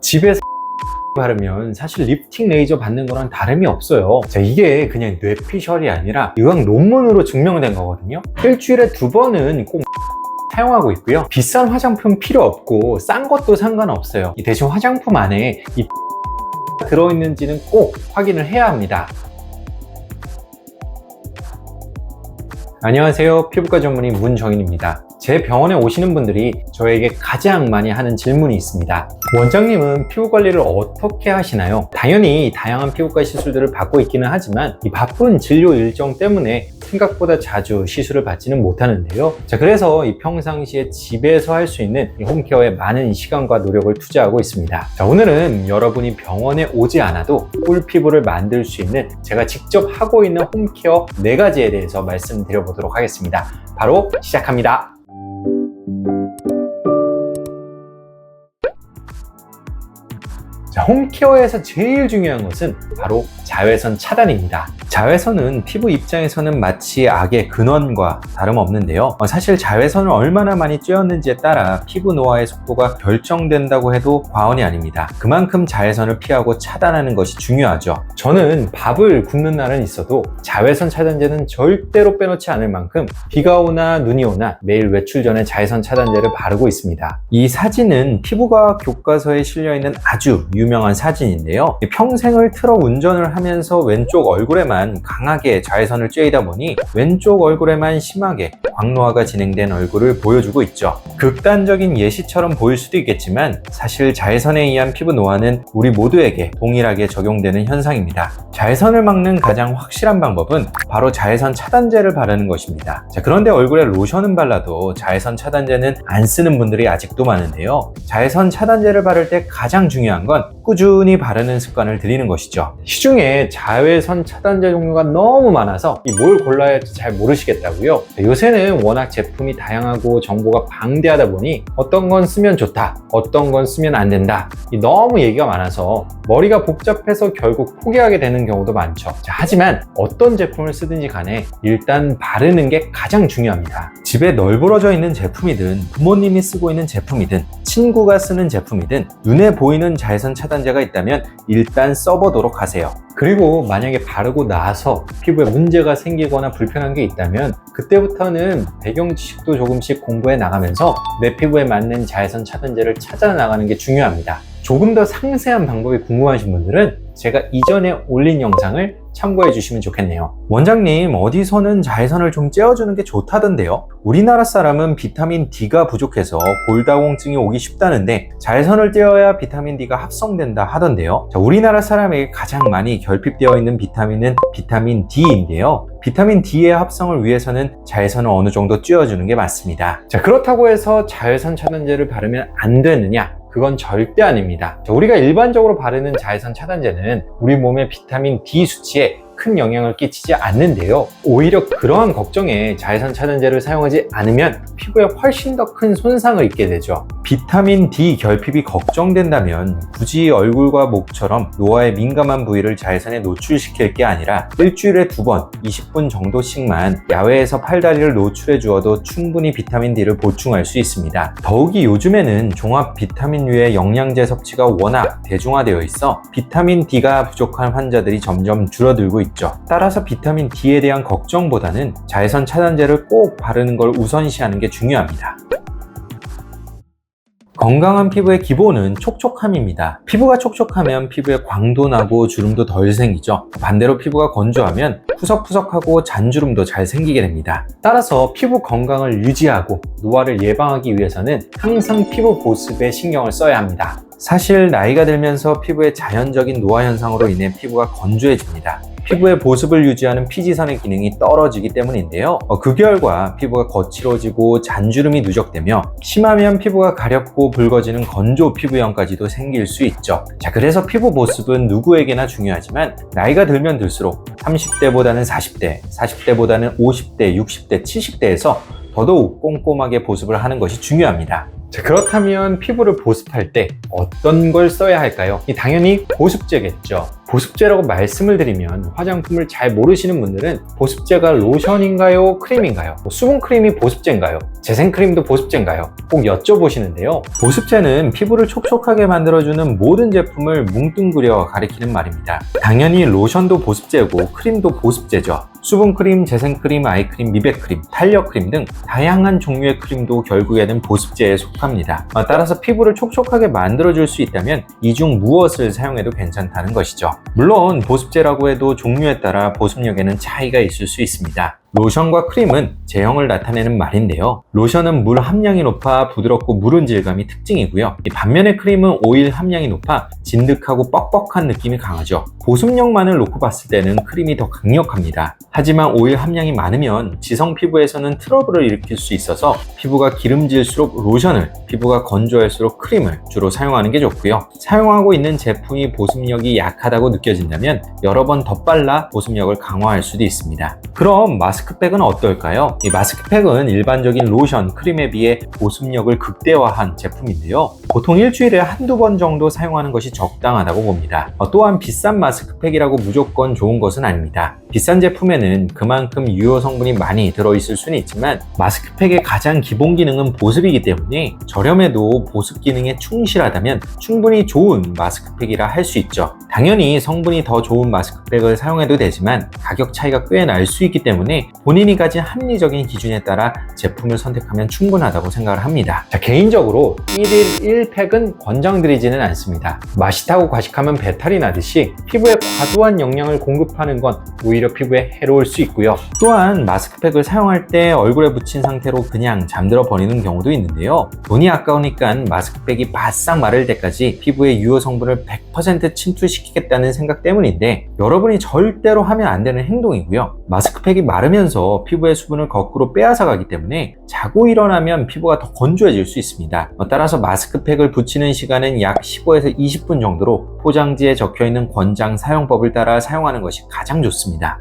집에서 바르면 사실 리프팅 레이저 받는 거랑 다름이 없어요. 자, 이게 그냥 뇌피셜이 아니라 의학 논문으로 증명된 거거든요. 일주일에 2번은 꼭 사용하고 있고요. 비싼 화장품 필요 없고 싼 것도 상관없어요. 대신 화장품 안에 이 들어있는지는 꼭 확인을 해야 합니다. 안녕하세요. 피부과 전문의 문정인입니다. 제 병원에 오시는 분들이 저에게 가장 많이 하는 질문이 있습니다. 원장님은 피부 관리를 어떻게 하시나요? 당연히 다양한 피부과 시술들을 받고 있기는 하지만 이 바쁜 진료 일정 때문에 생각보다 자주 시술을 받지는 못하는데요. 자, 그래서 이 평상시에 집에서 할 수 있는 이 홈케어에 많은 시간과 노력을 투자하고 있습니다. 자, 오늘은 여러분이 병원에 오지 않아도 꿀 피부를 만들 수 있는 제가 직접 하고 있는 홈케어 4가지에 대해서 말씀드려보도록 하겠습니다. 바로 시작합니다. 자, 홈케어에서 제일 중요한 것은 바로 자외선 차단입니다. 자외선은 피부 입장에서는 마치 악의 근원과 다름없는데요. 사실 자외선을 얼마나 많이 쬐었는지에 따라 피부 노화의 속도가 결정된다고 해도 과언이 아닙니다. 그만큼 자외선을 피하고 차단하는 것이 중요하죠. 저는 밥을 굽는 날은 있어도 자외선 차단제는 절대로 빼놓지 않을 만큼 비가 오나 눈이 오나 매일 외출 전에 자외선 차단제를 바르고 있습니다. 이 사진은 피부과학 교과서에 실려있는 아주 유명한 사진인데요. 평생을 트럭 운전을 하면서 왼쪽 얼굴에만 강하게 자외선을 쬐이다 보니 왼쪽 얼굴에만 심하게 광노화가 진행된 얼굴을 보여주고 있죠. 극단적인 예시처럼 보일 수도 있겠지만 사실 자외선에 의한 피부 노화는 우리 모두에게 동일하게 적용되는 현상입니다. 자외선을 막는 가장 확실한 방법은 바로 자외선 차단제를 바르는 것입니다. 자, 그런데 얼굴에 로션은 발라도 자외선 차단제는 안 쓰는 분들이 아직도 많은데요. 자외선 차단제를 바를 때 가장 중요한 건 꾸준히 바르는 습관을 들이는 것이죠. 시중에 자외선 차단제 종류가 너무 많아서 뭘 골라야 할지 잘 모르시겠다고요. 요새는 워낙 제품이 다양하고 정보가 방대하다 보니 어떤 건 쓰면 좋다, 어떤 건 쓰면 안 된다, 너무 얘기가 많아서 머리가 복잡해서 결국 포기하게 되는 경우도 많죠. 자, 하지만 어떤 제품을 쓰든지 간에 일단 바르는 게 가장 중요합니다. 집에 널브러져 있는 제품이든 부모님이 쓰고 있는 제품이든 친구가 쓰는 제품이든 눈에 보이는 자외선 차단제가 있다면 일단 써보도록 하세요. 그리고 만약에 바르고 나서 피부에 문제가 생기거나 불편한 게 있다면 그때부터는 배경 지식도 조금씩 공부해 나가면서 내 피부에 맞는 자외선 차단제를 찾아 나가는 게 중요합니다. 조금 더 상세한 방법이 궁금하신 분들은 제가 이전에 올린 영상을 참고해 주시면 좋겠네요. 원장님, 어디서는 자외선을 좀 쬐어주는 게 좋다던데요? 우리나라 사람은 비타민 D가 부족해서 골다공증이 오기 쉽다는데 자외선을 쬐어야 비타민 D가 합성된다 하던데요. 자, 우리나라 사람에게 가장 많이 결핍되어 있는 비타민은 비타민 D인데요. 비타민 D의 합성을 위해서는 자외선을 어느 정도 쬐어주는 게 맞습니다. 자, 그렇다고 해서 자외선 차단제를 바르면 안 되느냐? 그건 절대 아닙니다. 우리가 일반적으로 바르는 자외선 차단제는 우리 몸의 비타민 D 수치에 큰 영향을 끼치지 않는데요. 오히려 그러한 걱정에 자외선 차단제를 사용하지 않으면 피부에 훨씬 더 큰 손상을 입게 되죠. 비타민 D 결핍이 걱정된다면 굳이 얼굴과 목처럼 노화에 민감한 부위를 자외선에 노출시킬 게 아니라 일주일에 2번 20분 정도씩만 야외에서 팔다리를 노출해 주어도 충분히 비타민 D를 보충할 수 있습니다. 더욱이 요즘에는 종합 비타민류의 영양제 섭취가 워낙 대중화되어 있어 비타민 D가 부족한 환자들이 점점 줄어들고 있죠. 따라서 비타민 D에 대한 걱정보다는 자외선 차단제를 꼭 바르는 걸 우선시하는 게 중요합니다. 건강한 피부의 기본은 촉촉함입니다. 피부가 촉촉하면 피부에 광도 나고 주름도 덜 생기죠. 반대로 피부가 건조하면 푸석푸석하고 잔주름도 잘 생기게 됩니다. 따라서 피부 건강을 유지하고 노화를 예방하기 위해서는 항상 피부 보습에 신경을 써야 합니다. 사실 나이가 들면서 피부의 자연적인 노화 현상으로 인해 피부가 건조해집니다. 피부의 보습을 유지하는 피지선의 기능이 떨어지기 때문인데요. 그 결과 피부가 거칠어지고 잔주름이 누적되며 심하면 피부가 가렵고 붉어지는 건조 피부염까지도 생길 수 있죠. 자, 그래서 피부 보습은 누구에게나 중요하지만 나이가 들면 들수록 30대보다는 40대, 40대보다는 50대, 60대, 70대에서 더더욱 꼼꼼하게 보습을 하는 것이 중요합니다. 자, 그렇다면 피부를 보습할 때 어떤 걸 써야 할까요? 당연히 보습제겠죠. 보습제라고 말씀을 드리면 화장품을 잘 모르시는 분들은 보습제가 로션인가요? 크림인가요? 수분 크림이 보습제인가요? 재생 크림도 보습제인가요? 꼭 여쭤보시는데요. 보습제는 피부를 촉촉하게 만들어주는 모든 제품을 뭉뚱그려 가리키는 말입니다. 당연히 로션도 보습제고 크림도 보습제죠. 수분크림, 재생크림, 아이크림, 미백크림, 탄력크림 등 다양한 종류의 크림도 결국에는 보습제에 속합니다. 따라서 피부를 촉촉하게 만들어줄 수 있다면 이 중 무엇을 사용해도 괜찮다는 것이죠. 물론 보습제라고 해도 종류에 따라 보습력에는 차이가 있을 수 있습니다. 로션과 크림은 제형을 나타내는 말인데요. 로션은 물 함량이 높아 부드럽고 무른 질감이 특징이고요. 반면에 크림은 오일 함량이 높아 진득하고 뻑뻑한 느낌이 강하죠. 보습력만을 놓고 봤을 때는 크림이 더 강력합니다. 하지만 오일 함량이 많으면 지성 피부에서는 트러블을 일으킬 수 있어서 피부가 기름질수록 로션을, 피부가 건조할수록 크림을 주로 사용하는 게 좋고요. 사용하고 있는 제품이 보습력이 약하다고 느껴진다면 여러 번 덧발라 보습력을 강화할 수도 있습니다. 그럼 마스크팩은 어떨까요? 이 마스크팩은 일반적인 로션, 크림에 비해 보습력을 극대화한 제품인데요. 보통 일주일에 한두 번 정도 사용하는 것이 적당하다고 봅니다. 또한 비싼 마스크팩이라고 무조건 좋은 것은 아닙니다. 비싼 제품에는 그만큼 유효 성분이 많이 들어있을 수는 있지만 마스크팩의 가장 기본 기능은 보습이기 때문에 저렴해도 보습 기능에 충실하다면 충분히 좋은 마스크팩이라 할 수 있죠. 당연히 성분이 더 좋은 마스크팩을 사용해도 되지만 가격 차이가 꽤 날 수 있기 때문에 본인이 가진 합리적인 기준에 따라 제품을 선택하면 충분하다고 생각을 합니다. 개인적으로 1일 1팩은 권장드리지는 않습니다. 맛이 타고 과식하면 배탈이 나듯이 피부에 과도한 영양을 공급하는 건 오히려 피부에 해로울 수 있고요. 또한 마스크팩을 사용할 때 얼굴에 붙인 상태로 그냥 잠들어 버리는 경우도 있는데요. 돈이 아까우니까 마스크팩이 바싹 마를 때까지 피부에 유효 성분을 100% 침투시키겠다는 생각 때문인데 여러분이 절대로 하면 안 되는 행동이고요. 마스크팩이 마르면서 피부의 수분을 거꾸로 빼앗아 가기 때문에 자고 일어나면 피부가 더 건조해질 수 있습니다. 따라서 마스크팩을 붙이는 시간은 약 15에서 20분 정도로 포장지에 적혀있는 권장 사용법을 따라 사용하는 것이 가장 좋습니다.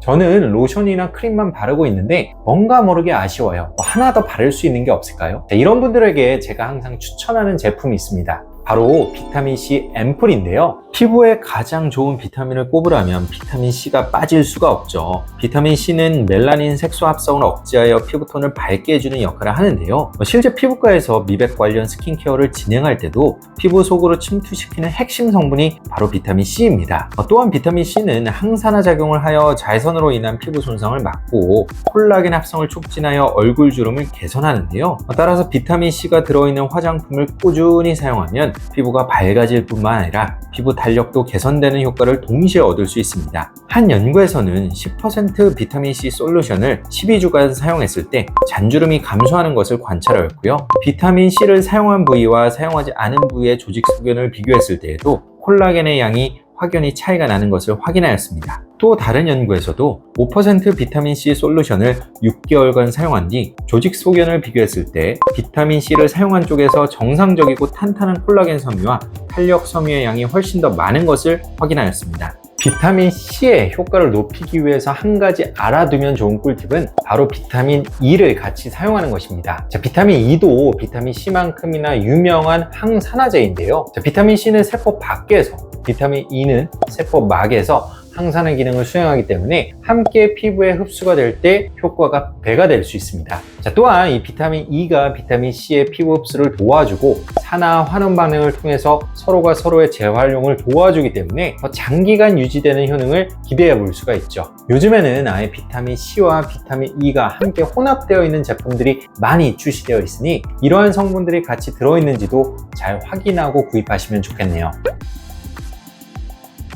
저는 로션이나 크림만 바르고 있는데 뭔가 모르게 아쉬워요. 하나 더 바를 수 있는 게 없을까요? 이런 분들에게 제가 항상 추천하는 제품이 있습니다. 바로 비타민C 앰플인데요. 피부에 가장 좋은 비타민을 꼽으라면 비타민C가 빠질 수가 없죠. 비타민C는 멜라닌 색소 합성을 억제하여 피부톤을 밝게 해주는 역할을 하는데요. 실제 피부과에서 미백 관련 스킨케어를 진행할 때도 피부 속으로 침투시키는 핵심 성분이 바로 비타민C입니다. 또한 비타민C는 항산화 작용을 하여 자외선으로 인한 피부 손상을 막고 콜라겐 합성을 촉진하여 얼굴 주름을 개선하는데요. 따라서 비타민C가 들어있는 화장품을 꾸준히 사용하면 피부가 밝아질 뿐만 아니라 피부 탄력도 개선되는 효과를 동시에 얻을 수 있습니다. 한 연구에서는 10% 비타민C 솔루션을 12주간 사용했을 때 잔주름이 감소하는 것을 관찰하였고요. 비타민C를 사용한 부위와 사용하지 않은 부위의 조직 소견을 비교했을 때에도 콜라겐의 양이 확연히 차이가 나는 것을 확인하였습니다. 또 다른 연구에서도 5% 비타민C 솔루션을 6개월간 사용한 뒤 조직 소견을 비교했을 때 비타민C를 사용한 쪽에서 정상적이고 탄탄한 콜라겐 섬유와 탄력 섬유의 양이 훨씬 더 많은 것을 확인하였습니다. 비타민C의 효과를 높이기 위해서 한 가지 알아두면 좋은 꿀팁은 바로 비타민 E를 같이 사용하는 것입니다. 비타민 E도 비타민 C만큼이나 유명한 항산화제인데요. 비타민 C는 세포 밖에서, 비타민 E는 세포 막에서 항산화 기능을 수행하기 때문에 함께 피부에 흡수가 될 때 효과가 배가 될 수 있습니다. 또한 이 비타민 E가 비타민 C의 피부 흡수를 도와주고 산화 환원 반응을 통해서 서로가 서로의 재활용을 도와주기 때문에 더 장기간 유지되는 효능을 기대해 볼 수가 있죠. 요즘에는 아예 비타민 C와 비타민 E가 함께 혼합되어 있는 제품들이 많이 출시되어 있으니 이러한 성분들이 같이 들어있는지도 잘 확인하고 구입하시면 좋겠네요.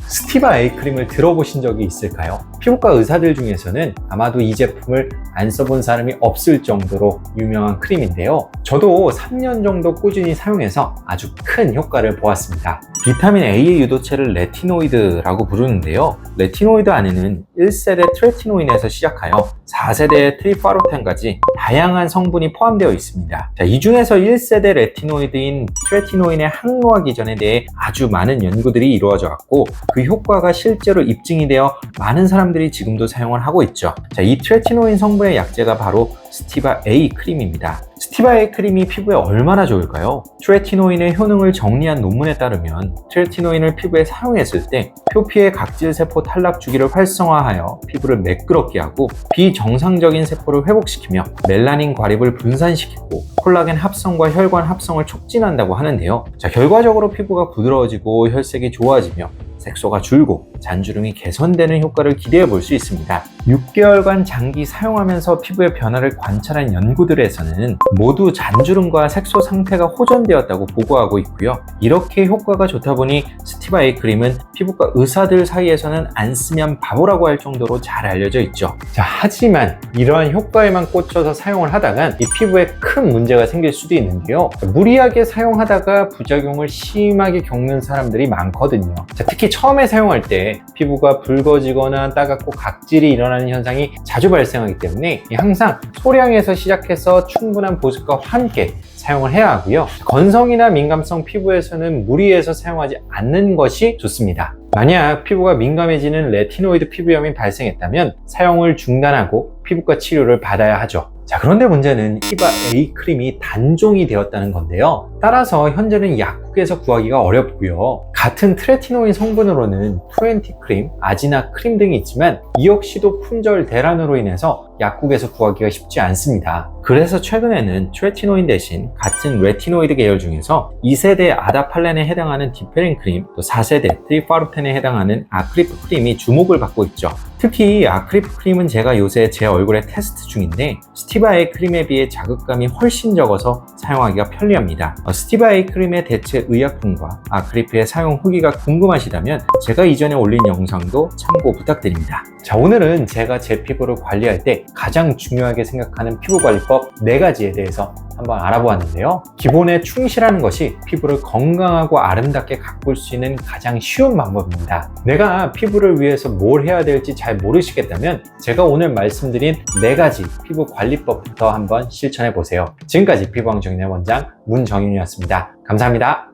스티바 A 크림을 들어보신 적이 있을까요? 피부과 의사들 중에서는 아마도 이 제품을 안 써본 사람이 없을 정도로 유명한 크림인데요. 저도 3년 정도 꾸준히 사용해서 아주 큰 효과를 보았습니다. 비타민 A의 유도체를 레티노이드라고 부르는데요. 레티노이드 안에는 1세대 트레티노인에서 시작하여 4세대 트리파로텐까지 다양한 성분이 포함되어 있습니다. 이 중에서 1세대 레티노이드인 트레티노인의 항노화 기전에 대해 아주 많은 연구들이 이루어져 왔고 그 효과가 실제로 입증이 되어 많은 사람들이 지금도 사용을 하고 있죠. 이 트레티노인 성분의 약재가 바로 스티바 A 크림입니다. 스티바 A 크림이 피부에 얼마나 좋을까요? 트레티노인의 효능을 정리한 논문에 따르면 트레티노인을 피부에 사용했을 때 표피의 각질세포 탈락 주기를 활성화하여 피부를 매끄럽게 하고 비정상적인 세포를 회복시키며 멜라닌 과립을 분산시키고 콜라겐 합성과 혈관 합성을 촉진한다고 하는데요. 자, 결과적으로 피부가 부드러워지고 혈색이 좋아지며 색소가 줄고 잔주름이 개선되는 효과를 기대해 볼 수 있습니다. 6개월간 장기 사용하면서 피부의 변화를 관찰한 연구들에서는 모두 잔주름과 색소 상태가 호전되었다고 보고하고 있고요. 이렇게 효과가 좋다 보니 스티바 A 크림은 피부과 의사들 사이에서는 안 쓰면 바보라고 할 정도로 잘 알려져 있죠. 자, 하지만 이러한 효과에만 꽂혀서 사용을 하다간 이 피부에 큰 문제가 생길 수도 있는데요. 무리하게 사용하다가 부작용을 심하게 겪는 사람들이 많거든요. 자, 특히 처음에 사용할 때 피부가 붉어지거나 따갑고 각질이 일어나는 현상이 자주 발생하기 때문에 항상 소량에서 시작해서 충분한 보습과 함께 사용을 해야 하고요. 건성이나 민감성 피부에서는 무리해서 사용하지 않는 것이 좋습니다. 만약 피부가 민감해지는 레티노이드 피부염이 발생했다면 사용을 중단하고 피부과 치료를 받아야 하죠. 자, 그런데 문제는 스티바 A 크림이 단종이 되었다는 건데요. 따라서 현재는 약국에서 구하기가 어렵고요. 같은 트레티노인 성분으로는 20 크림, 아지나 크림 등이 있지만 이 역시도 품절 대란으로 인해서 약국에서 구하기가 쉽지 않습니다. 그래서 최근에는 트레티노인 대신 같은 레티노이드 계열 중에서 2세대 아다팔렌에 해당하는 디페린 크림, 또 4세대 트리파루텐에 해당하는 아크리프 크림이 주목을 받고 있죠. 특히 아크리프 크림은 제가 요새 제 얼굴에 테스트 중인데 스티바 A 크림에 비해 자극감이 훨씬 적어서 사용하기가 편리합니다. 스티바 A 크림의 대체 의약품과 아크리프의 사용 후기가 궁금하시다면 제가 이전에 올린 영상도 참고 부탁드립니다. 자, 오늘은 제가 제 피부를 관리할 때 가장 중요하게 생각하는 피부관리법 4가지에 대해서 한번 알아보았는데요. 기본에 충실하는 것이 피부를 건강하고 아름답게 가꿀 수 있는 가장 쉬운 방법입니다. 내가 피부를 위해서 뭘 해야 될지 잘 모르시겠다면 제가 오늘 말씀드린 4가지 피부 관리법부터 한번 실천해 보세요. 지금까지 피부왕정인의 원장 문정윤이었습니다. 감사합니다.